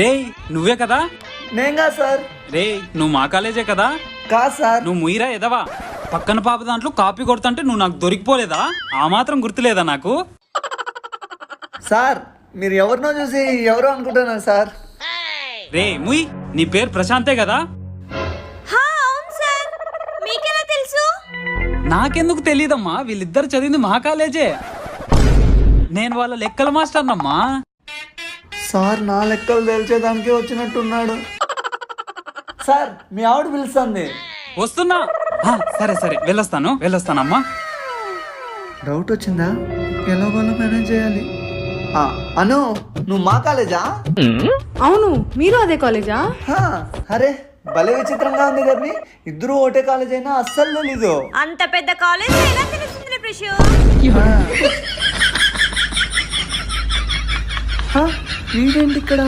రే నువ్వే కదా? నేంగా సార్. రే నువ్వు మా కాలేజే కదా? కాదు సార్. నువ్వు ముయిరా ఎదవా? పక్కన పాప దాంట్లో కాపీ కొడుతుంటే నువ్వు నాకు దొరికిపోలేదా? ఆ మాత్రం గుర్తులేదా నాకు? సార్ మీరు ఎవరినో చూసి ఎవరో అనుకుంటున్నారు సార్. రే ముయ్, నీ పేరు ప్రశాంతే కదా? అవును సార్. మీకెలా తెలుసు? నాకెందుకు తెలియదమ్మా, వీళ్ళిద్దరు చదివింది మా కాలేజే. నేను వాళ్ళ లెక్కల మాస్టర్ అన్నమ్మా. సార్ నా లెక్కలు తెలిసేదానికి వచ్చినట్టున్నాడు. సార్ మీ ఆవిడ పిలుస్తుంది. వస్తున్నా. సరే సరే వెళ్ళొస్తానమ్మా. డౌట్ వచ్చిందా? ఎలాగోలా మేనేజ్ చేయాలి. అను నువ్వు మా కాలేజా? అవును, మీరు అదే కాలేజా? అరే భలే విచిత్రంగా ఉంది కదా. ఇద్దరు ఒకటే కాలేజ్ అయినా అస్సలు తెలీదు. అంత పెద్ద కాలేజ్ ఎలా తెలుస్తుంది ప్రిషు? వీడేంటి ఇక్కడ?